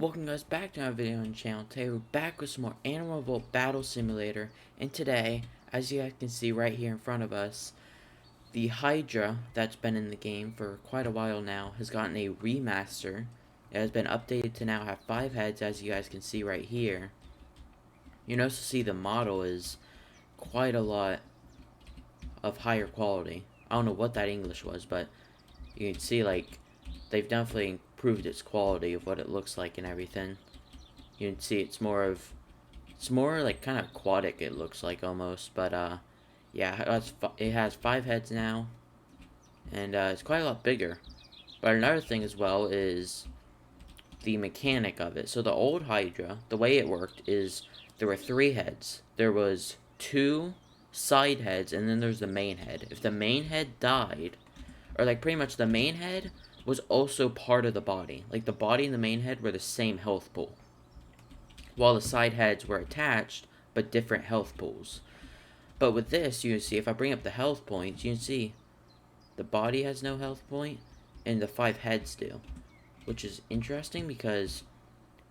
Welcome guys back to my video on the channel. Today we're back with some more Animal Revolt Battle Simulator, and today, as you guys can see right here in front of us, the Hydra that's been in the game for quite a while now has gotten a remaster. It has been updated to now have 5 heads, as you guys can see right here. You can also see the model is quite a lot of higher quality. I don't know what that English was, but you can see like they've definitely improved its quality of what it looks like and everything. You can see it's more like kind of aquatic, it looks like almost, but yeah, it has 5 heads now, and it's quite a lot bigger. But another thing as well is the mechanic of it. So the old Hydra, the way it worked is there were 3 heads. There was 2 side heads, and then there's the main head. If the main head died, or like pretty much the main head was also part of the body. Like the body and the main head were the same health pool, while the side heads were attached but different health pools. But with this, you can see if I bring up the health points, you can see the body has no health point and the 5 heads do, which is interesting because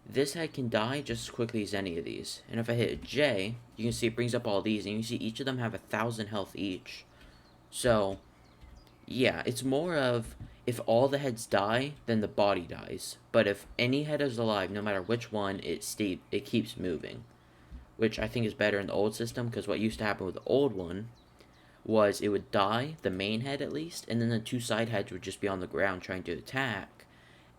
this head can die just as quickly as any of these. And if I hit a J, you can see it brings up all these, and you can see each of them have 1,000 health each. So yeah, it's more of if all the heads die, then the body dies. But if any head is alive, no matter which one, it keeps moving. Which I think is better in the old system, because what used to happen with the old one was it would die, the main head at least, and then the 2 side heads would just be on the ground trying to attack.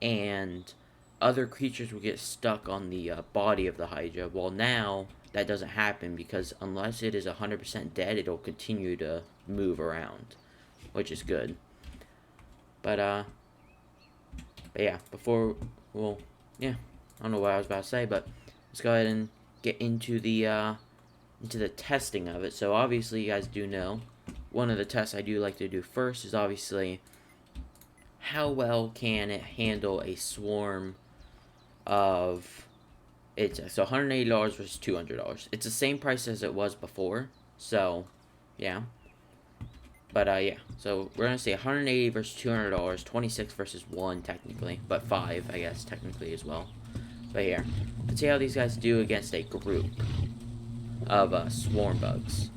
And other creatures would get stuck on the body of the Hydra. Well, now that doesn't happen, because unless it is 100% dead, it'll continue to move around, which is good. But yeah, yeah, I don't know what I was about to say, but let's go ahead and get into the testing of it. So obviously, you guys do know, one of the tests I do like to do first is obviously how well can it handle a swarm of, so $180 versus $200. It's the same price as it was before, so yeah. But yeah, so we're gonna say 180 versus $200, 26 versus 1 technically, but 5 I guess technically as well. But here, let's see how these guys do against a group of swarm bugs.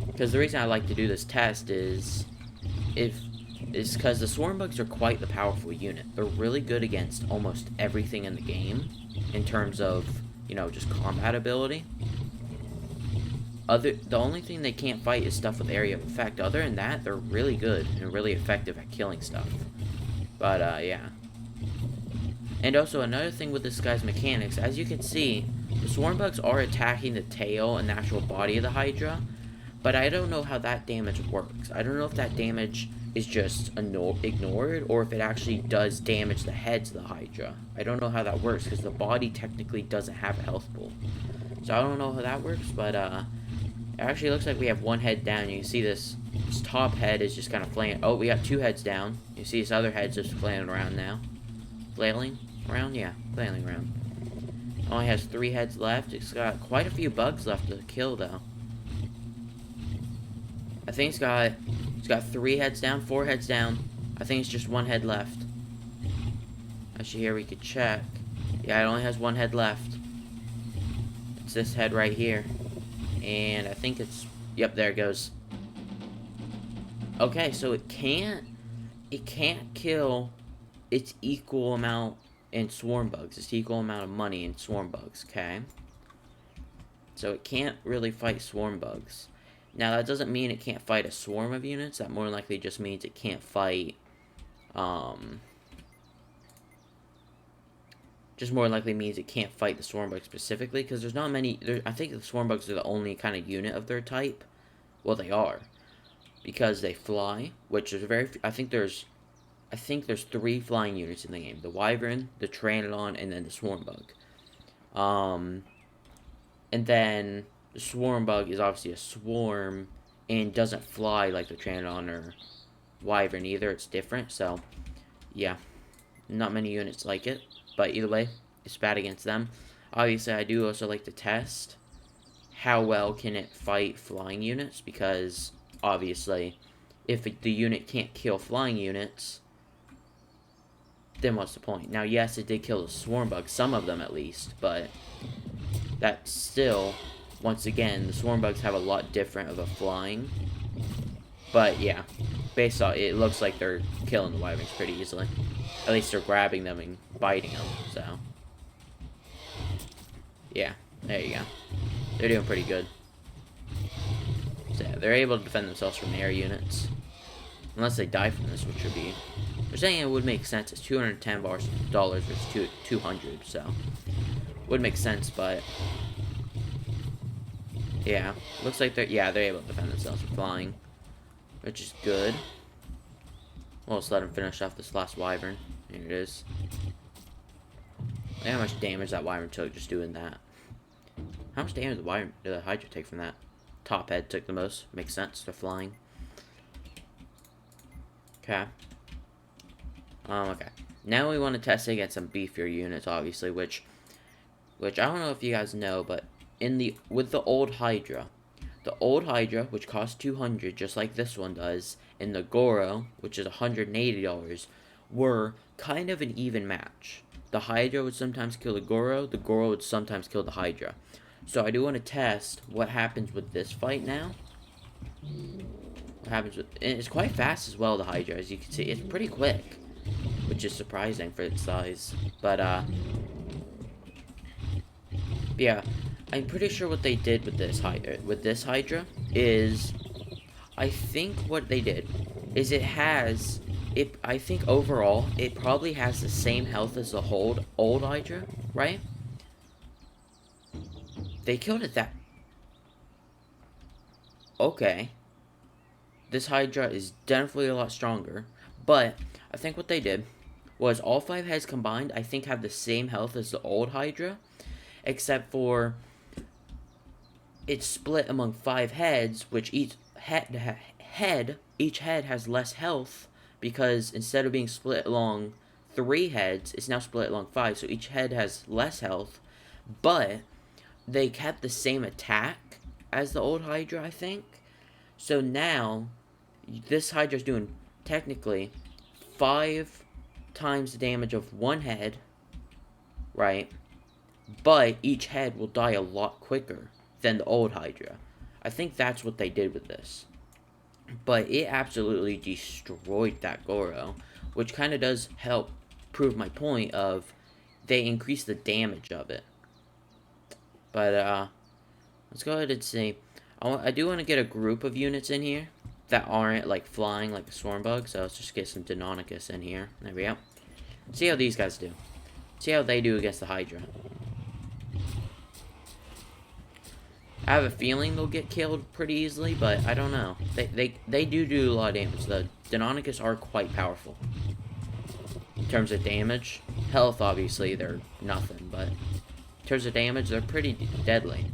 Because the reason I like to do this test is because the swarm bugs are quite the powerful unit. They're really good against almost everything in the game in terms of, you know, just combat ability. The only thing they can't fight is stuff with area of effect. Other than that, they're really good and really effective at killing stuff. But yeah. And also another thing with this guy's mechanics, as you can see, the swarm bugs are attacking the tail and the actual body of the Hydra, but I don't know how that damage works. I don't know if that damage is just ignored, or if it actually does damage the heads of the Hydra. I don't know how that works, because the body technically doesn't have a health pool. So I don't know how that works, but it actually looks like we have 1 head down. You can see this top head is just kind of flailing. Oh, we got 2 heads down. You see this other head's just flailing around now. Flailing around? Yeah, flailing around. Only has 3 heads left. It's got quite a few bugs left to kill, though. I think it's got 3 heads down, 4 heads down. I think it's just 1 head left. Actually, here we could check. Yeah, it only has 1 head left. It's this head right here. And I think it's, yep, there it goes. Okay, so it can't kill its equal amount in swarm bugs. Its equal amount of money in swarm bugs, okay? So it can't really fight swarm bugs. Now, that doesn't mean it can't fight a swarm of units. That more likely just means it can't fight, just more likely means it can't fight the swarm bug specifically, because there's not many. I think the swarm bugs are the only kind of unit of their type. Well, they are, because they fly, which is I think there's 3 flying units in the game: the wyvern, the pteranodon, and then the swarm bug. And then the swarm bug is obviously a swarm and doesn't fly like the pteranodon or wyvern either. It's different. So yeah, not many units like it. But either way, it's bad against them. Obviously, I do also like to test how well can it fight flying units, because obviously, if the unit can't kill flying units, then what's the point? Now, yes, it did kill the swarm bugs, some of them at least, but that still, once again, the swarm bugs have a lot different of a flying. But yeah, based on it looks like they're killing the wyverns pretty easily. At least they're grabbing them and biting them, so. Yeah, there you go. They're doing pretty good. So yeah, they're able to defend themselves from air units. Unless they die from this, which would be... They're saying it would make sense. It's $210 versus 200, so... Would make sense, but... Yeah, looks like they're... Yeah, they're able to defend themselves with flying. Which is good. Well, let's let them finish off this last wyvern. Here it is. Look how much damage that wyvern took just doing that. How much damage did the Hydra take from that? Top head took the most. Makes sense. They're flying. Okay. Okay. Now we want to test it against some beefier units, obviously, which I don't know if you guys know, but with the old Hydra, which costs $200, just like this one does, and the Goro, which is $180, were kind of an even match. The Hydra would sometimes kill the Goro would sometimes kill the Hydra. So I do want to test what happens with this fight now. What happens with... And it's quite fast as well, the Hydra, as you can see. It's pretty quick, which is surprising for its size. But, yeah, I'm pretty sure what they did with this Hydra is... I think what they did is I think overall, it probably has the same health as the old Hydra, right? They killed it that... Okay. This Hydra is definitely a lot stronger. But, I think what they did was all 5 heads combined, I think, have the same health as the old Hydra. Except for... It's split among 5 heads, which each head has less health. Because instead of being split along 3 heads, it's now split along 5. So each head has less health. But... they kept the same attack as the old Hydra, I think. So now, this Hydra's doing, technically, 5 times the damage of one head, right? But each head will die a lot quicker than the old Hydra. I think that's what they did with this. But it absolutely destroyed that Goro, which kind of does help prove my point of they increase the damage of it. But, let's go ahead and see. I do want to get a group of units in here that aren't, like, flying like the swarm bug. So let's just get some Deinonychus in here. There we go. See how these guys do. See how they do against the Hydra. I have a feeling they'll get killed pretty easily, but I don't know. They do a lot of damage. The Deinonychus are quite powerful. In terms of damage. Health, obviously, they're nothing, but... in terms of damage, they're pretty deadly.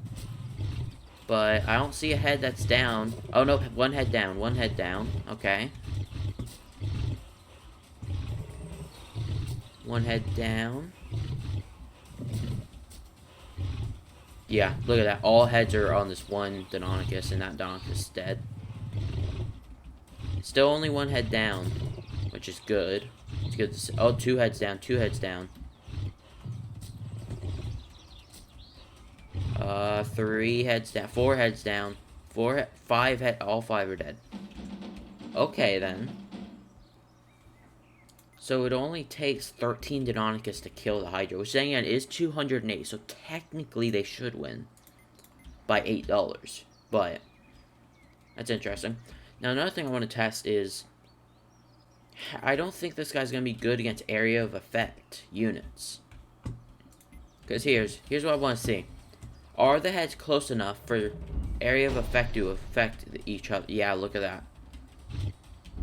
But I don't see a head that's down. Oh, no, one head down. One head down. Okay. One head down. Yeah, look at that. All heads are on this one Deinonychus, and that Deinonychus is dead. Still only one head down, which is good. It's good to see. Oh, 2 heads down. 2 heads down. 3 heads down, 4 heads down, 5 head, all 5 are dead. Okay, then. So it only takes 13 Deinonychus to kill the Hydra, which saying it is 208, so technically they should win by $8, but that's interesting. Now, another thing I want to test is, I don't think this guy's going to be good against area of effect units. Because here's what I want to see. Are the heads close enough for area of effect to affect each other? Yeah, look at that.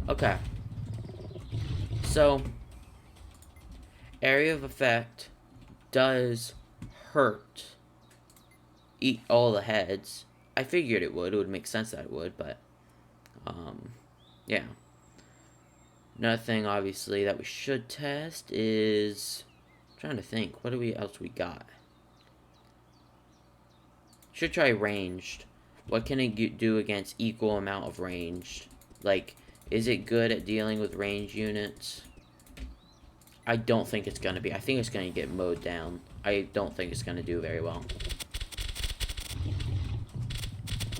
Okay. So, area of effect does hurt all the heads. I figured it would. It would make sense that it would, but, yeah. Another thing, obviously, that we should test is... I'm trying to think. What else we got? Should try ranged. What can it do against equal amount of ranged? Like, is it good at dealing with ranged units? I don't think it's going to be. I think it's going to get mowed down. I don't think it's going to do very well.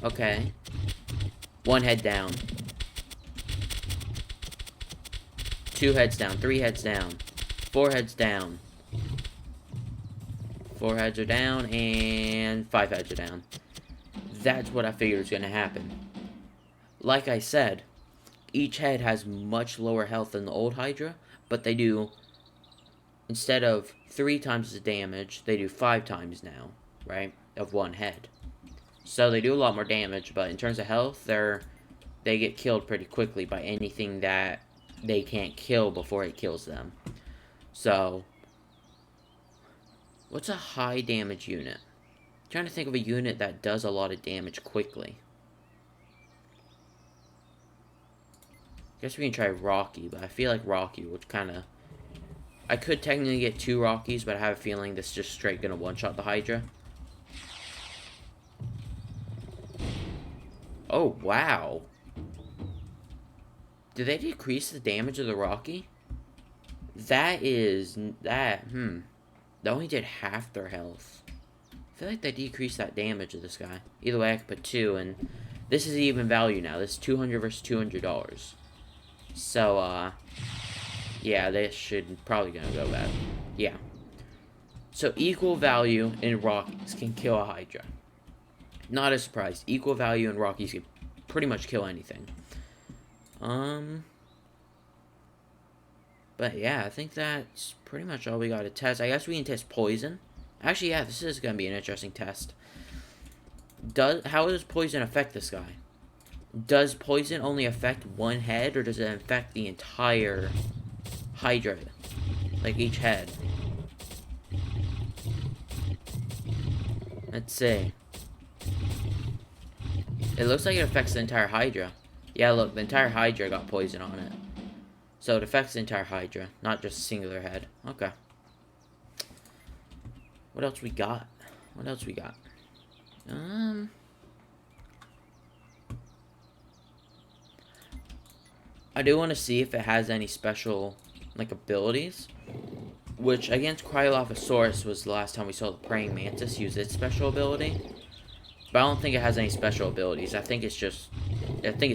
Okay. One head down. 2 heads down. 3 heads down. 4 heads down. 4 heads are down, and 5 heads are down. That's what I figured was going to happen. Like I said, each head has much lower health than the old Hydra, but they do, instead of 3 times the damage, they do 5 times now, right, of one head. So they do a lot more damage, but in terms of health, they get killed pretty quickly by anything that they can't kill before it kills them. So, what's a high damage unit? I'm trying to think of a unit that does a lot of damage quickly. Guess we can try Rocky, but I feel like Rocky would kind of... I could technically get 2 Rockies, but I have a feeling this is just straight gonna one-shot the Hydra. Oh, wow. Did they decrease the damage of the Rocky? That only did half their health. I feel like they decreased that damage of this guy. Either way, I could put 2, and this is even value now. This is $200 versus $200. So, yeah, this should probably gonna go bad. Yeah. So, equal value in Rockies can kill a Hydra. Not a surprise. Equal value in Rockies can pretty much kill anything. But yeah, I think that's pretty much all we got to test. I guess we can test poison. Actually, yeah, this is going to be an interesting test. How does poison affect this guy? Does poison only affect one head, or does it affect the entire Hydra? Like, each head? Let's see. It looks like it affects the entire Hydra. Yeah, look, the entire Hydra got poison on it. So it affects the entire Hydra, not just a singular head. Okay. What else we got? What else we got? I do want to see if it has any special, like, abilities. Which, against Cryolophosaurus was the last time we saw the Praying Mantis use its special ability. But I don't think it has any special abilities. I think its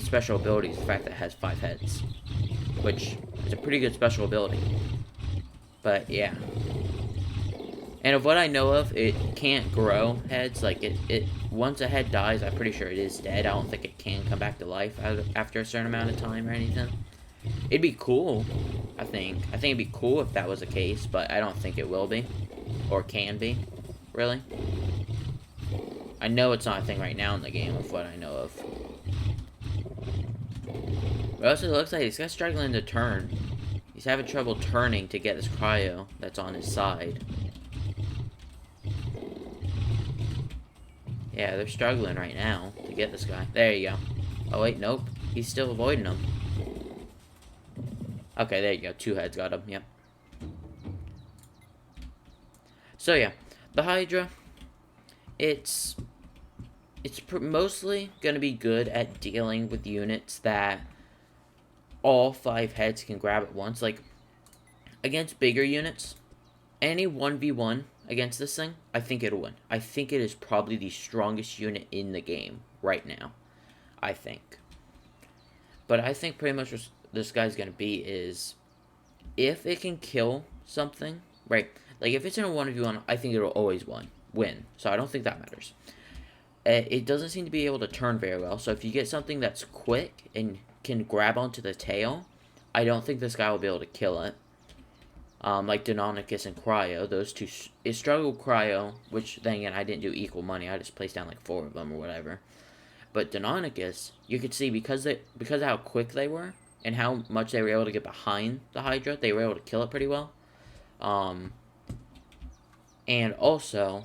special ability is the fact that it has 5 heads. Which is a pretty good special ability. But, yeah. And of what I know of, it can't grow heads. Like, once a head dies, I'm pretty sure it is dead. I don't think it can come back to life after a certain amount of time or anything. It'd be cool, I think. I think it'd be cool if that was the case, but I don't think it will be. Or can be, really. I know it's not a thing right now in the game of what I know of. But also, it looks like this guy's struggling to turn. He's having trouble turning to get this cryo that's on his side. Yeah, they're struggling right now to get this guy. There you go. Oh, wait, nope. He's still avoiding them. Okay, there you go. 2 heads got him. Yep. So, yeah. The Hydra, it's mostly going to be good at dealing with units that all 5 heads can grab at once. Like, against bigger units, any 1v1 against this thing, I think it'll win. I think it is probably the strongest unit in the game right now. I think. But I think pretty much what this guy's going to be is, if it can kill something, right? Like, if it's in a 1v1, I think it'll always win. So I don't think that matters. It doesn't seem to be able to turn very well. So if you get something that's quick and can grab onto the tail, I don't think this guy will be able to kill it. Like Deinonychus and Cryo, those two. It struggled Cryo, which then again, I didn't do equal money. I just placed down like 4 of them or whatever. But Deinonychus, you could see because of how quick they were and how much they were able to get behind the Hydra, they were able to kill it pretty well. And also,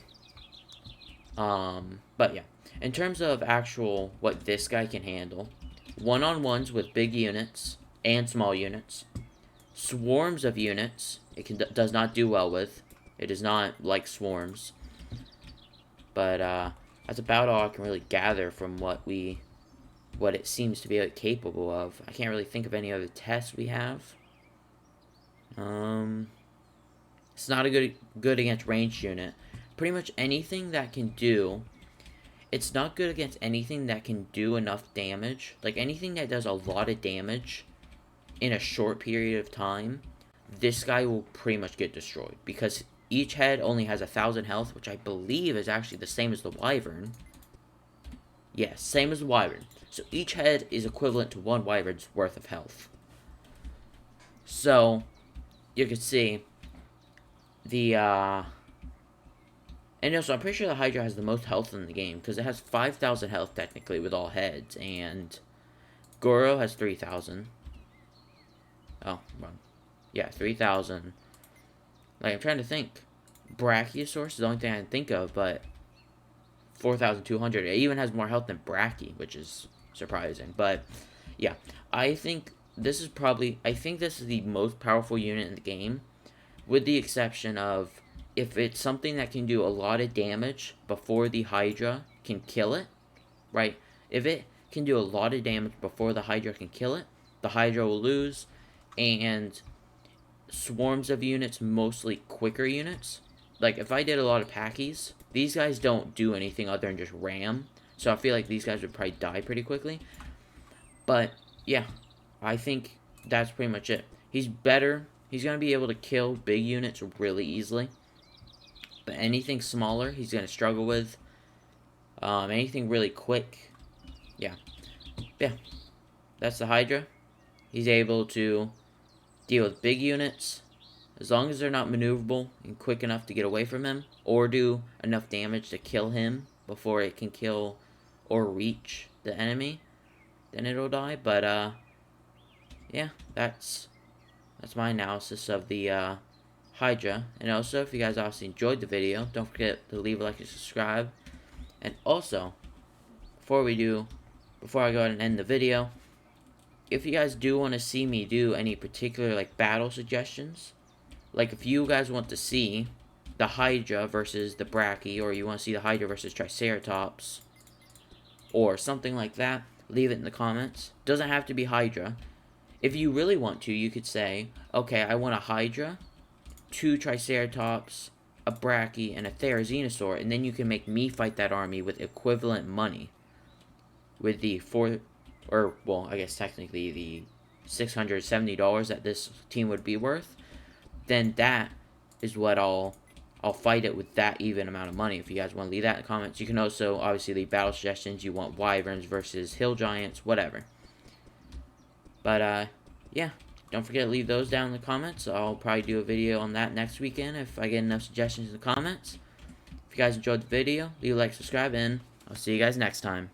but yeah, in terms of actual what this guy can handle, one-on-ones with big units and small units, swarms of units, does not do well with. It is not like swarms. But that's about all I can really gather from what it seems to be capable of. I can't really think of any other tests we have. It's not a good against ranged unit. Pretty much anything that can do... It's not good against anything that can do enough damage. Like, anything that does a lot of damage in a short period of time, this guy will pretty much get destroyed. Because each head only has 1,000 health, which I believe is actually the same as the Wyvern. Yes, same as the Wyvern. So each head is equivalent to one Wyvern's worth of health. So, you can see the, and also, I'm pretty sure the Hydra has the most health in the game, because it has 5,000 health, technically, with all heads, and Goro has 3,000. Oh, wrong. Yeah, 3,000. Like, I'm trying to think. Brachiosaurus is the only thing I can think of, but 4,200. It even has more health than Brachie, which is surprising. But, yeah, I think this is the most powerful unit in the game, with the exception of if it's something that can do a lot of damage before the Hydra can kill it, right? If it can do a lot of damage before the Hydra can kill it, the Hydra will lose, and swarms of units, mostly quicker units. Like, if I did a lot of packies, these guys don't do anything other than just ram, so I feel like these guys would probably die pretty quickly. But, yeah, I think that's pretty much it. He's better. He's going to be able to kill big units really easily. But anything smaller, he's going to struggle with. Anything really quick, yeah. That's the Hydra. He's able to deal with big units, as long as they're not maneuverable and quick enough to get away from him, or do enough damage to kill him before it can kill or reach the enemy, then it'll die. But, yeah, that's my analysis of the, Hydra. And also, if you guys obviously enjoyed the video, don't forget to leave a like and subscribe. And also, before I go ahead and end the video, if you guys do want to see me do any particular, like, battle suggestions, like, if you guys want to see the Hydra versus the Brachie, or you want to see the Hydra versus Triceratops, or something like that, leave it in the comments. Doesn't have to be Hydra. If you really want to, you could say, okay, I want a Hydra, 2 Triceratops, a Brachie, and a Therizinosaur, and then you can make me fight that army with equivalent money. With the I guess technically the $670 that this team would be worth, then that is what I'll fight it with, that even amount of money. If you guys want to leave that in the comments, you can also obviously leave battle suggestions. You want Wyverns versus Hill Giants, whatever. But, yeah. Don't forget to leave those down in the comments. I'll probably do a video on that next weekend if I get enough suggestions in the comments. If you guys enjoyed the video, leave a like, subscribe, and I'll see you guys next time.